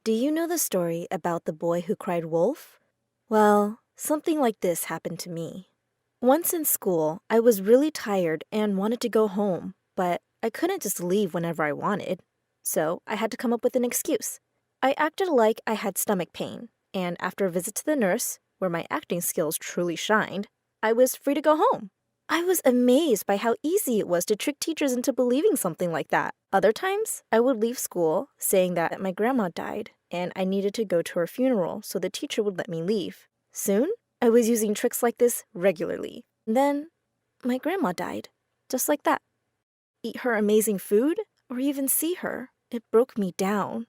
Do you know the story about the boy who cried wolf? Well, something like this happened to me. Once in school, I was really tired and wanted to go home, but I couldn't just leave whenever I wanted. So I had to come up with an excuse. I acted like I had stomach pain, and after a visit to the nurse, where my acting skills truly shined, I was free to go home. I was amazed by how easy it was to trick teachers into believing something like that. Other times, I would leave school saying that my grandma died and I needed to go to her funeral so the teacher would let me leave. Soon, I was using tricks like this regularly. Then, my grandma died, just like that. Eat her amazing food or even see her, it broke me down.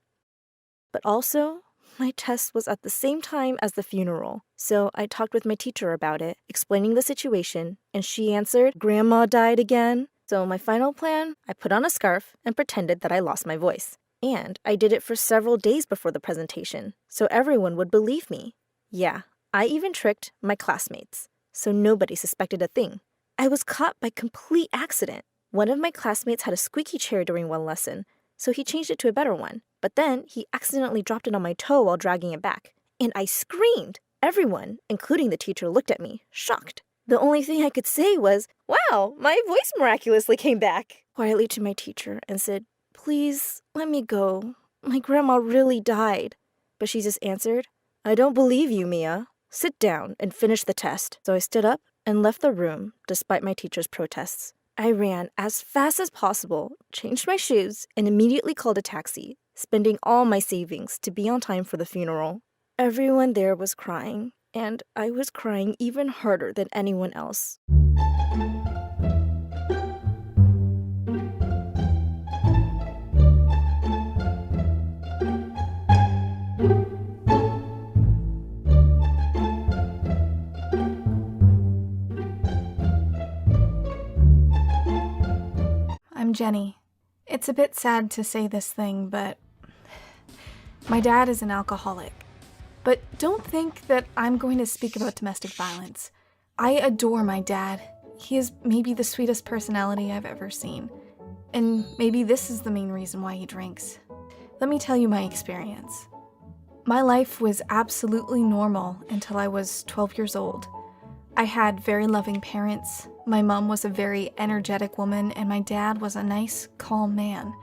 But also, my test was at the same time as the funeral, so I talked with my teacher about it, explaining the situation, and she answered, "Grandma died again." So my final plan, I put on a scarf and pretended that I lost my voice. And I did it for several days before the presentation, so everyone would believe me. Yeah, I even tricked my classmates, so nobody suspected a thing. I was caught by complete accident. One of my classmates had a squeaky chair during one lesson, so he changed it to a better one. But then he accidentally dropped it on my toe while dragging it back, and I screamed. Everyone, including the teacher, looked at me, shocked. The only thing I could say was, "Wow, my voice miraculously came back," quietly to my teacher, and said, "Please, let me go. My grandma really died." But she just answered, "I don't believe you, Mia. Sit down and finish the test." So I stood up and left the room, despite my teacher's protests. I ran as fast as possible, changed my shoes, and immediately called a taxi, spending all my savings to be on time for the funeral. Everyone there was crying, and I was crying even harder than anyone else. I'm Jenny. It's a bit sad to say this thing, but my dad is an alcoholic. But don't think that I'm going to speak about domestic violence. I adore my dad. He is maybe the sweetest personality I've ever seen. And maybe this is the main reason why he drinks. Let me tell you my experience. My life was absolutely normal until I was 12 years old. I had very loving parents. My mom was a very energetic woman, and my dad was a nice, calm man.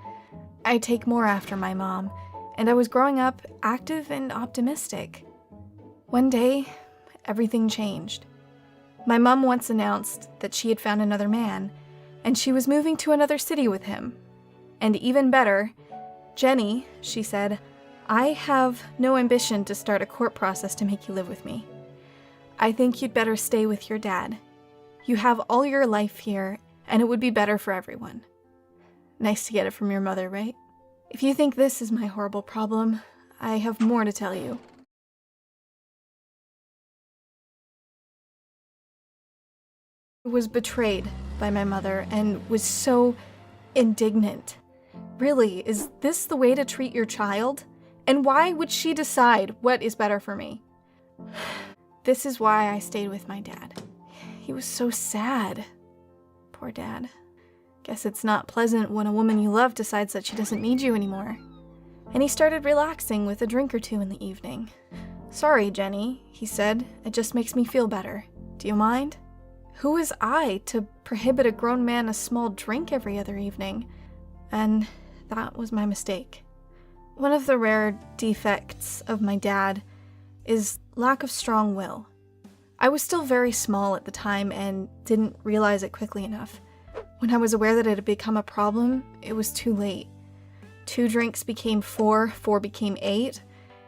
I take more after my mom, and I was growing up active and optimistic. One day, everything changed. My mom once announced that she had found another man, and she was moving to another city with him. And even better, "Jenny," she said, "I have no ambition to start a court process to make you live with me. I think you'd better stay with your dad. You have all your life here, and it would be better for everyone." Nice to get it from your mother, right? If you think this is my horrible problem, I have more to tell you. I was betrayed by my mother and was so indignant. Really, is this the way to treat your child? And why would she decide what is better for me? This is why I stayed with my dad. He was so sad. Poor dad. Guess it's not pleasant when a woman you love decides that she doesn't need you anymore. And he started relaxing with a drink or two in the evening. "Sorry, Jenny," he said. "It just makes me feel better. Do you mind?" Who was I to prohibit a grown man a small drink every other evening? And that was my mistake. One of the rare defects of my dad is lack of strong will. I was still very small at the time and didn't realize it quickly enough. When I was aware that it had become a problem, it was too late. 2 drinks became 4, 4 became 8.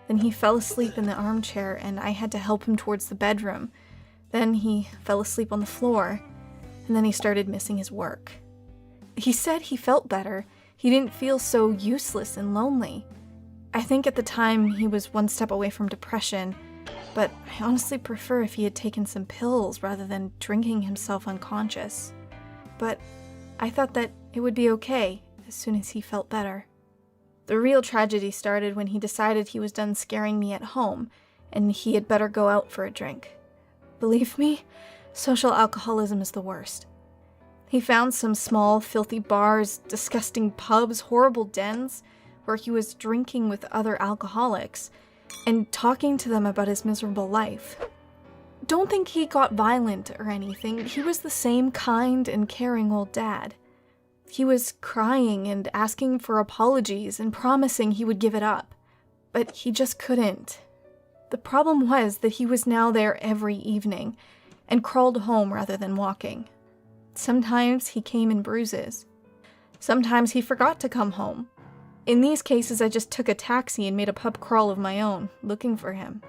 Then he fell asleep in the armchair and I had to help him towards the bedroom. Then he fell asleep on the floor, and then he started missing his work. He said he felt better. He didn't feel so useless and lonely. I think at the time he was one step away from depression, but I honestly prefer if he had taken some pills rather than drinking himself unconscious. But I thought that it would be okay as soon as he felt better. The real tragedy started when he decided he was done scaring me at home and he had better go out for a drink. Believe me, social alcoholism is the worst. He found some small, filthy bars, disgusting pubs, horrible dens, where he was drinking with other alcoholics and talking to them about his miserable life. Don't think he got violent or anything. He was the same kind and caring old dad. He was crying and asking for apologies and promising he would give it up, but he just couldn't. The problem was that he was now there every evening and crawled home rather than walking. Sometimes he came in bruises. Sometimes he forgot to come home. In these cases, I just took a taxi and made a pub crawl of my own, looking for him.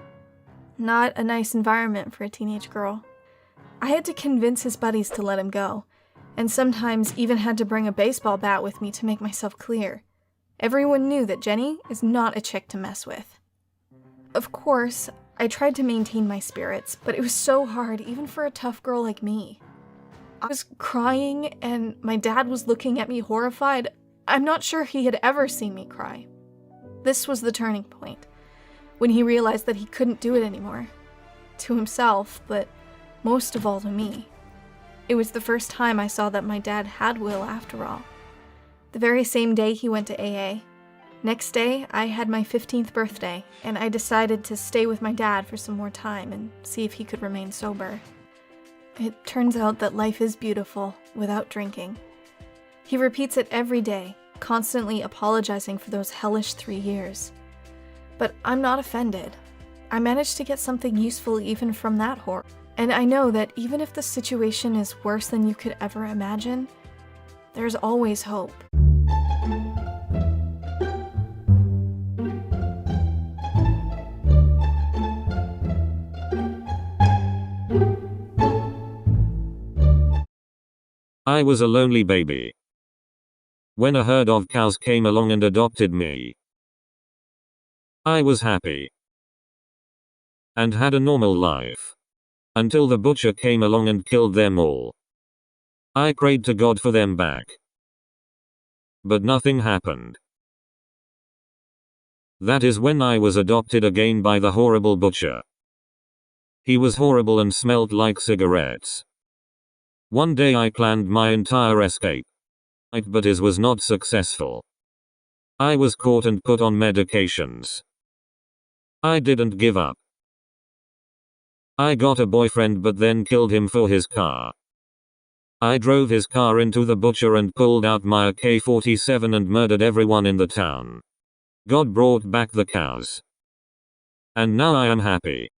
Not a nice environment for a teenage girl. I had to convince his buddies to let him go, and sometimes even had to bring a baseball bat with me to make myself clear. Everyone knew that Jenny is not a chick to mess with. Of course, I tried to maintain my spirits, but it was so hard even for a tough girl like me. I was crying and my dad was looking at me horrified. I'm not sure he had ever seen me cry. This was the turning point, when he realized that he couldn't do it anymore. To himself, but most of all to me. It was the first time I saw that my dad had will after all. The very same day he went to AA. Next day, I had my 15th birthday, and I decided to stay with my dad for some more time and see if he could remain sober. It turns out that life is beautiful without drinking. He repeats it every day, constantly apologizing for those hellish 3 years. But I'm not offended. I managed to get something useful even from that horror. And I know that even if the situation is worse than you could ever imagine, there's always hope. I was a lonely baby when a herd of cows came along and adopted me. I was happy and had a normal life until the butcher came along and killed them all. I prayed to God for them back, but nothing happened. That is when I was adopted again by the horrible butcher. He was horrible and smelled like cigarettes. One day I planned my entire escape, but it was not successful. I was caught and put on medications. I didn't give up. I got a boyfriend but then killed him for his car. I drove his car into the butcher and pulled out my AK-47 and murdered everyone in the town. God brought back the cows. And now I am happy.